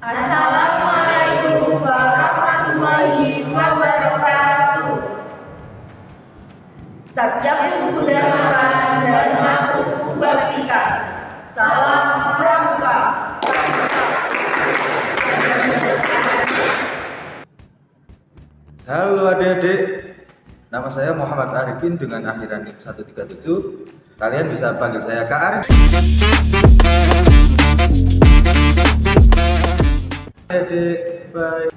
Assalamualaikum warahmatullahi wabarakatuh. Satyaku Dharmakan dan aku Baktika. Salam Pramuka. Halo adik-adik, nama saya Muhammad Arifin dengan akhiran NIM 137. Kalian bisa panggil saya Kak Arif. Adik, bye.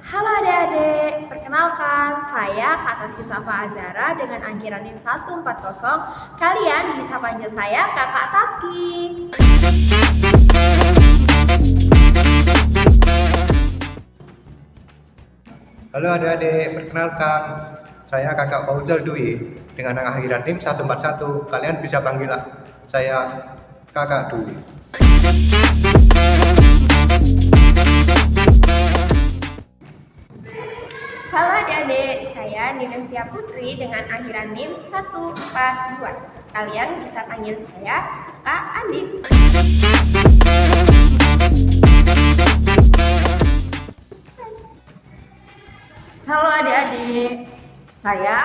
Halo adik-adik, perkenalkan saya Kak Taski Safa Azara dengan angkiran NIM 140. Kalian bisa panggil saya Kakak Taski. Halo adik-adik, perkenalkan saya Kakak Fauzal Dwi dengan akhiran NIM 141. Kalian bisa panggil saya Kakak Dwi. Halo adik-adik, saya Ninevia Putri dengan akhiran NIM 142. Kalian bisa panggil saya Kak Andin. Halo adik-adik, saya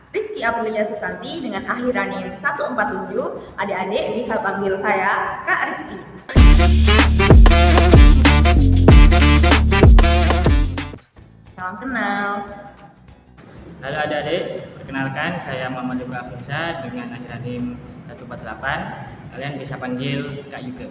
Rizky Aprilia Susanti dengan akhiran NIM 147. Adik-adik bisa panggil saya Kak Rizky. Salam kenal. Halo adik-adik, perkenalkan saya Muhammad Ibrahim Afisa dengan akhiran NIM 148. Kalian bisa panggil Kak Yuke.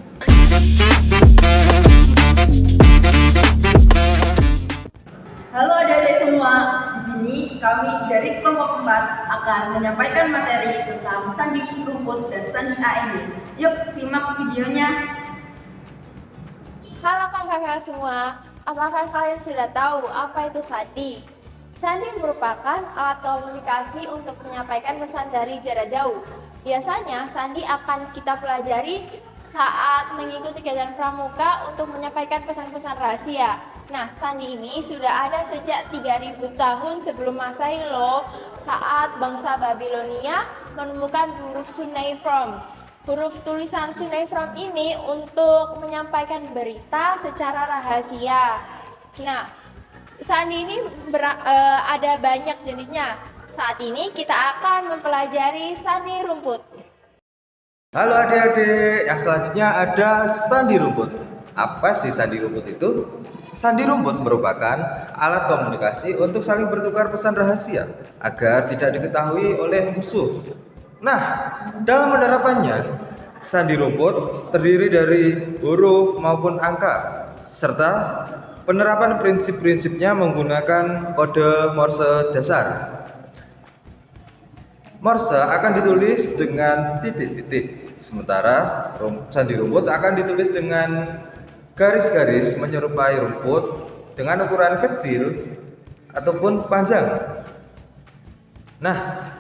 Halo adik-adik semua, di sini kami dari kelompok 4 akan menyampaikan materi tentang sandi rumput dan sandi AND. Yuk simak videonya. Halo kakak-kakak semua, apakah kalian sudah tahu apa itu sandi? Sandi merupakan alat komunikasi untuk menyampaikan pesan dari jarak jauh. Biasanya sandi akan kita pelajari saat mengikuti kegiatan pramuka untuk menyampaikan pesan-pesan rahasia. Nah, sandi ini sudah ada sejak 3000 tahun sebelum Masehi loh, saat bangsa Babilonia menemukan huruf cuneiform. Huruf tulisan cuneiform ini untuk menyampaikan berita secara rahasia. Nah, sandi ini ada banyak jenisnya. Saat ini kita akan mempelajari sandi rumput. Halo adik-adik, yang selanjutnya ada sandi rumput. Apa sih sandi rumput itu? Sandi rumput merupakan alat komunikasi untuk saling bertukar pesan rahasia agar tidak diketahui oleh musuh. Nah, dalam penerapannya, sandi rumput terdiri dari huruf maupun angka, serta penerapan prinsip-prinsipnya menggunakan kode Morse dasar. Morse akan ditulis dengan titik-titik, sementara sandi rumput akan ditulis dengan garis-garis menyerupai rumput dengan ukuran kecil ataupun panjang. Nah,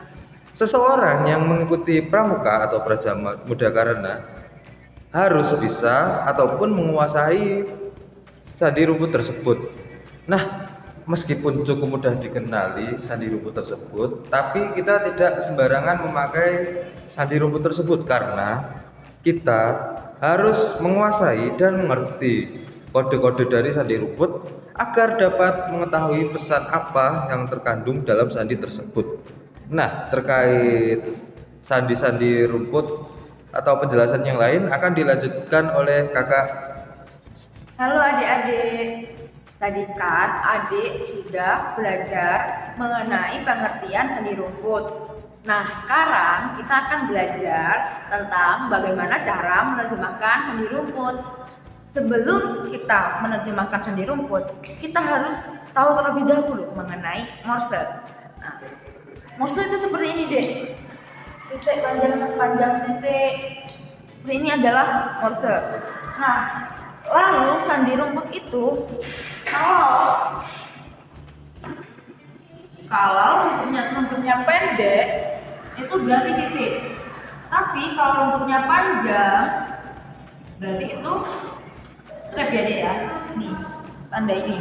seseorang yang mengikuti pramuka atau praja muda karena harus bisa ataupun menguasai sandi rumput tersebut. Nah, meskipun cukup mudah dikenali sandi rumput tersebut, tapi kita tidak sembarangan memakai sandi rumput tersebut karena kita harus menguasai dan mengerti kode-kode dari sandi rumput agar dapat mengetahui pesan apa yang terkandung dalam sandi tersebut. Nah, terkait sandi-sandi rumput atau penjelasan yang lain akan dilanjutkan oleh kakak. Halo adik-adik, tadi kan adik sudah belajar mengenai pengertian sandi rumput. Nah, sekarang kita akan belajar tentang bagaimana cara menerjemahkan sandi rumput. Sebelum kita menerjemahkan sandi rumput, kita harus tahu terlebih dahulu mengenai Morse. Nah, Morse itu seperti ini deh, titik panjang titik. Seperti ini adalah Morse. Nah, lalu sandi rumput itu kalau rumputnya pendek itu berarti titik. Tapi kalau rumputnya panjang berarti itu strap ya deh ya. Nih, tanda ini.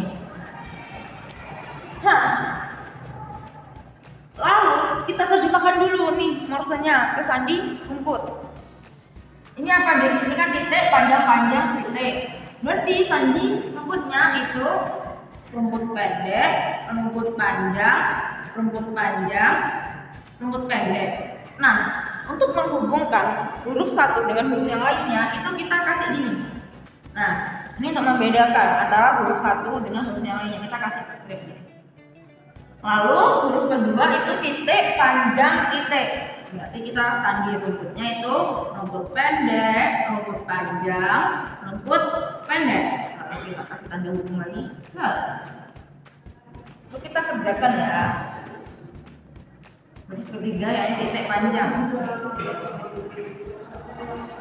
Nah, lalu kita terjemahkan dulu nih Morsenya ke sandi rumput. Ini apa deh? Ini kan titik panjang-panjang titik. Berarti sandi rumputnya itu rumput pendek, rumput panjang, rumput panjang, rumput pendek. Nah, untuk menghubungkan huruf satu dengan huruf yang lainnya itu kita kasih gini. Nah, ini untuk membedakan antara huruf satu dengan huruf yang lainnya kita kasih strip ini. Lalu huruf kedua itu titik panjang titik. Berarti kita sandi rumputnya itu rumput pendek, rumput panjang, rumput pendek. Lalu kita kasih tanda hubung lagi. Lalu kita kerjakan ya. Huruf ketiga ya titik panjang.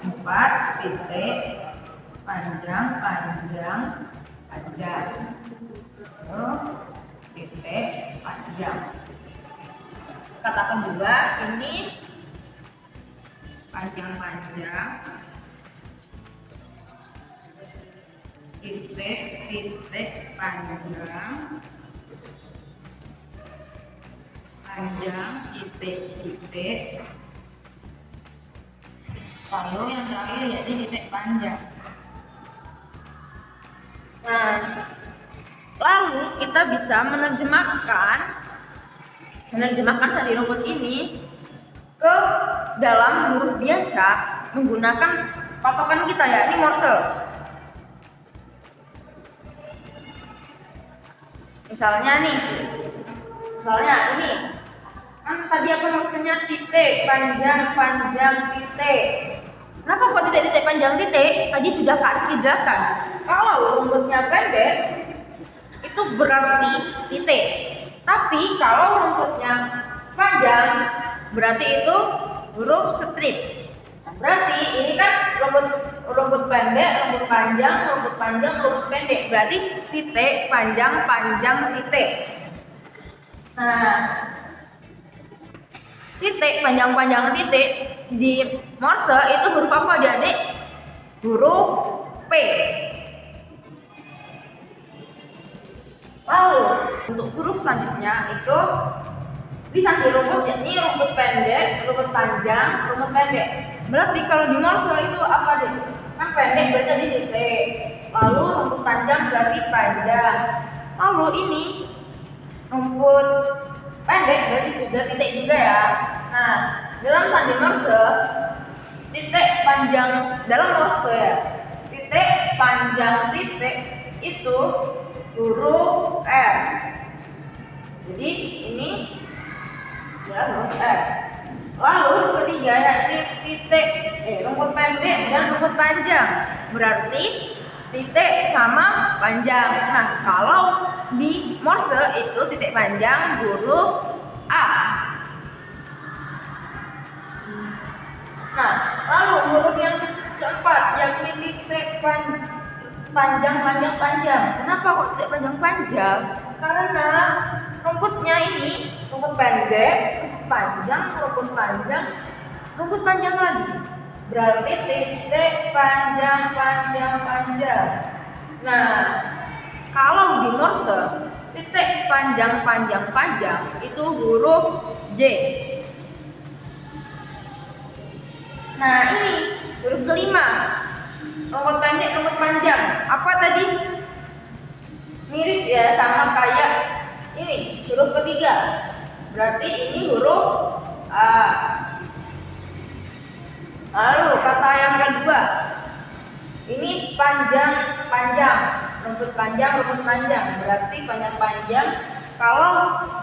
4 titik panjang panjang panjang. Titik panjang. Katakan juga ini panjang panjang titik titik panjang panjang titik titik. Lalu yang terakhir yaitu titik panjang. Nah, lalu kita bisa menerjemahkan sandi rumput ini ke dalam huruf biasa menggunakan patokan kita ya, ini Morse. Misalnya ini kan tadi apa maksudnya titik panjang panjang titik. Kenapa kok titik panjang titik? Tadi sudah Kak Rizky jelaskan. Kalau rumputnya pendek itu berarti titik. Tapi kalau rumputnya panjang berarti itu huruf strip. Berarti ini kan rumput pendek, rumput panjang, rumput panjang, rumput pendek. Berarti titik panjang panjang titik. Nah, titik panjang panjang titik di Morse itu huruf apa adik-adik? Huruf P. Lalu untuk huruf selanjutnya itu disandi rumput, yakni rumput pendek, rumput panjang, rumput pendek. Berarti kalau di Morse itu apa deh? Kan pendek berarti di titik. Lalu rumput panjang berarti panjang. Lalu ini rumput pendek berarti juga titik juga ya. Nah, dalam sandi Morse titik panjang dalam Morse ya. Titik panjang titik itu huruf R. Jadi ini adalah huruf R. Lalu huruf ketiga yakni titik rumput pendek dan rumput panjang. Berarti titik sama panjang. Nah, kalau di Morse itu titik panjang huruf A. Nah, lalu huruf yang keempat yakni titik panjang panjang panjang. Kenapa kok titik panjang panjang? Karena rumputnya ini rumput pendek, rumput panjang, rumput panjang, rumput panjang lagi. Berarti titik panjang panjang panjang. Nah, kalau di Morse titik panjang panjang panjang itu huruf J. Nah, ini huruf kelima. Rumput pendek, rumput panjang. Apa tadi? Mirip ya sama kayak ini huruf ketiga. Berarti ini huruf A. Lalu kata yang kedua. Ini panjang panjang. Rumput panjang, rumput panjang. Berarti panjang panjang. Kalau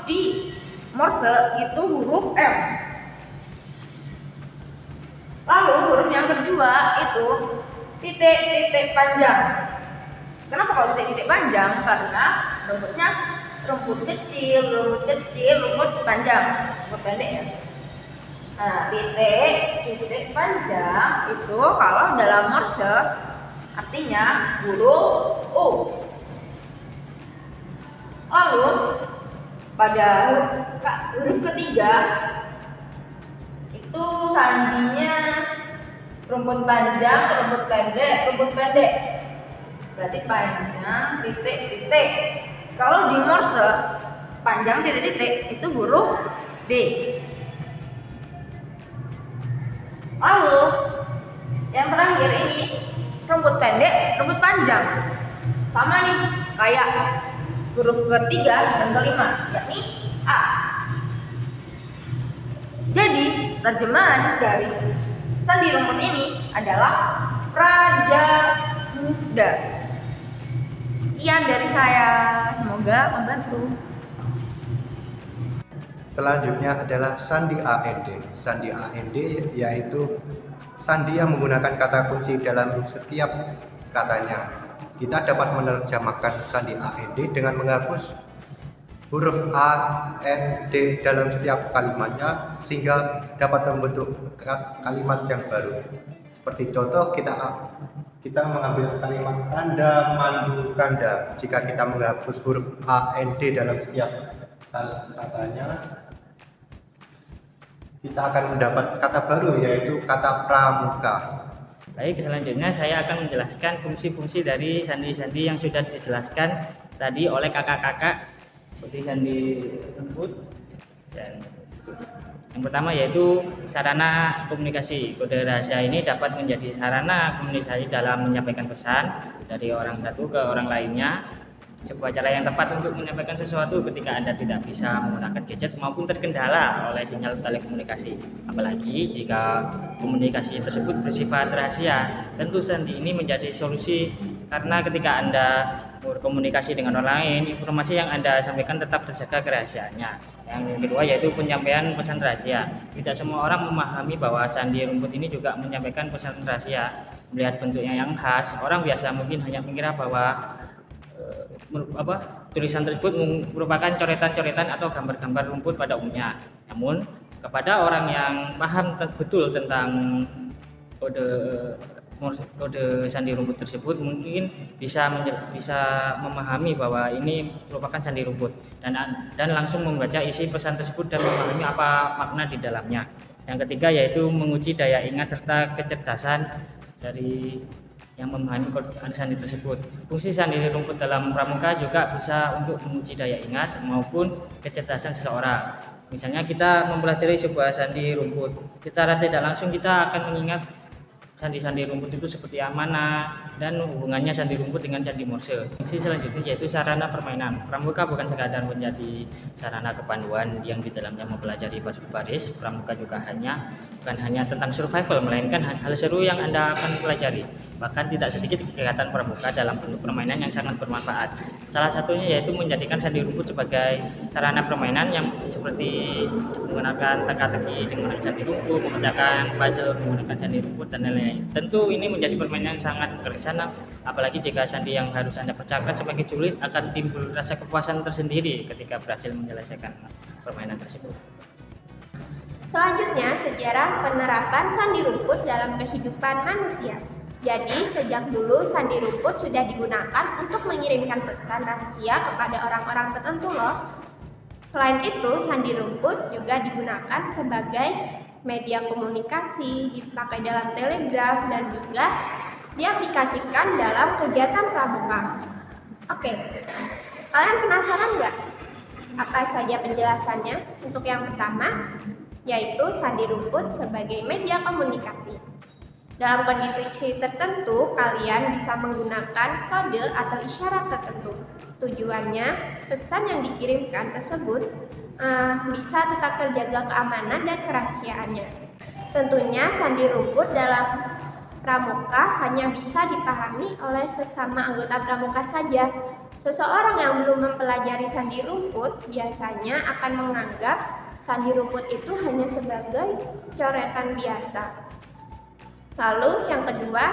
di Morse itu huruf M. Lalu huruf yang kedua itu titik panjang. Kenapa kalau titik panjang? Karena rumputnya rumput kecil, rumput panjang, rumput pendek ya. Nah, titik panjang itu kalau dalam Morse artinya huruf U. Lalu pada huruf ketiga itu sandinya rumput panjang, rumput pendek. Berarti panjang titik. Kalau di Morse panjang titik itu huruf D. Lalu yang terakhir ini rumput pendek, rumput panjang. Sama nih, kayak huruf ketiga dan kelima, yakni A. Jadi, terjemahan dari sandi rumput ini adalah Raja Muda. Sekian dari saya, semoga membantu. Selanjutnya adalah sandi AND. Sandi AND yaitu sandi yang menggunakan kata kunci dalam setiap katanya. Kita dapat menerjemahkan sandi AND dengan menghapus huruf A, N, D dalam setiap kalimatnya sehingga dapat membentuk kalimat yang baru. Seperti contoh kita mengambil kalimat tanda mandu kanda. Jika kita menghapus huruf A, N, D dalam setiap katanya, kita akan mendapat kata baru yaitu kata pramuka. Baik, selanjutnya saya akan menjelaskan fungsi-fungsi dari sandi-sandi yang sudah dijelaskan tadi oleh kakak-kakak seperti sandi rumput. Dan yang pertama yaitu sarana komunikasi. Kode rahasia ini dapat menjadi sarana komunikasi dalam menyampaikan pesan dari orang satu ke orang lainnya. Sebuah cara yang tepat untuk menyampaikan sesuatu ketika Anda tidak bisa menggunakan gadget maupun terkendala oleh sinyal telekomunikasi. Apalagi jika komunikasi tersebut bersifat rahasia. Tentu sandi ini menjadi solusi karena ketika Anda berkomunikasi dengan orang lain, informasi yang Anda sampaikan tetap terjaga kerahasiaannya. Yang kedua yaitu penyampaian pesan rahasia. Tidak semua orang memahami bahwa sandi rumput ini juga menyampaikan pesan rahasia. Melihat bentuknya yang khas, orang biasa mungkin hanya mengira bahwa tulisan tersebut merupakan coretan-coretan atau gambar-gambar rumput pada umumnya. Namun kepada orang yang paham betul tentang kode sandi rumput tersebut mungkin bisa memahami bahwa ini merupakan sandi rumput dan langsung membaca isi pesan tersebut dan memahami apa makna di dalamnya. Yang ketiga yaitu menguji daya ingat serta kecerdasan dari yang memahami kode sandi tersebut. Fungsi sandi rumput dalam pramuka juga bisa untuk menguji daya ingat maupun kecerdasan seseorang. Misalnya kita mempelajari sebuah sandi rumput, secara tidak langsung kita akan mengingat sandi-sandi rumput itu seperti mana dan hubungannya sandi rumput dengan sandi Morse. Fungsi selanjutnya yaitu sarana permainan. Pramuka bukan sekadar menjadi sarana kepanduan yang di dalamnya mempelajari baris. Pramuka juga bukan hanya tentang survival, melainkan hal seru yang Anda akan pelajari. Bahkan tidak sedikit kegiatan pramuka dalam bentuk permainan yang sangat bermanfaat. Salah satunya yaitu menjadikan sandi rumput sebagai sarana permainan yang seperti menggunakan teka-teki dengan sandi rumput, memecahkan puzzle menggunakan sandi rumput dan lain-lain. Tentu ini menjadi permainan yang sangat berkesan, apalagi jika sandi yang harus Anda pecahkan semakin sulit, akan timbul rasa kepuasan tersendiri ketika berhasil menyelesaikan permainan tersebut. Selanjutnya, sejarah penerapan sandi rumput dalam kehidupan manusia. Jadi, sejak dulu sandi rumput sudah digunakan untuk mengirimkan pesan rahasia kepada orang-orang tertentu loh. Selain itu, sandi rumput juga digunakan sebagai media komunikasi, dipakai dalam telegraf, dan juga diaplikasikan dalam kegiatan pramuka. Oke, kalian penasaran nggak? Apa saja penjelasannya? Untuk yang pertama, yaitu sandi rumput sebagai media komunikasi. Dalam kondisi tertentu, kalian bisa menggunakan kode atau isyarat tertentu. Tujuannya, pesan yang dikirimkan tersebut bisa tetap terjaga keamanan dan kerahasiaannya. Tentunya, sandi rumput dalam pramuka hanya bisa dipahami oleh sesama anggota pramuka saja. Seseorang yang belum mempelajari sandi rumput biasanya akan menganggap sandi rumput itu hanya sebagai coretan biasa. Lalu yang kedua,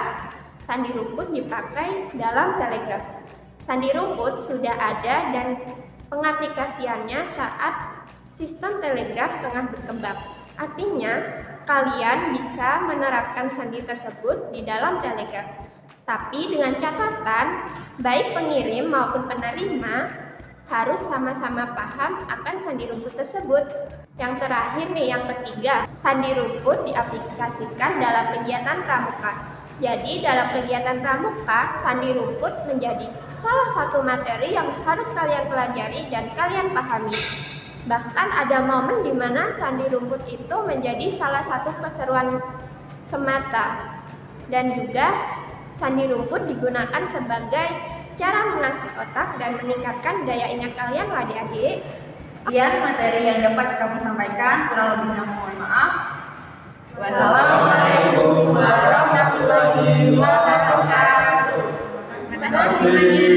sandi rumput dipakai dalam telegraf. Sandi rumput sudah ada dan pengaplikasiannya saat sistem telegraf tengah berkembang. Artinya, kalian bisa menerapkan sandi tersebut di dalam telegraf. Tapi dengan catatan, baik pengirim maupun penerima harus sama-sama paham akan sandi rumput tersebut. Yang terakhir nih, yang ketiga, sandi rumput diaplikasikan dalam kegiatan pramuka. Jadi dalam kegiatan pramuka, sandi rumput menjadi salah satu materi yang harus kalian pelajari dan kalian pahami. Bahkan ada momen di mana sandi rumput itu menjadi salah satu keseruan semata. Dan juga Sandi rumput digunakan sebagai cara mengasah otak dan meningkatkan daya ingat kalian loh adik-adik. Sekian materi yang dapat kami sampaikan, kurang lebihnya mohon maaf. Wassalamualaikum warahmatullahi wabarakatuh. Terima kasih.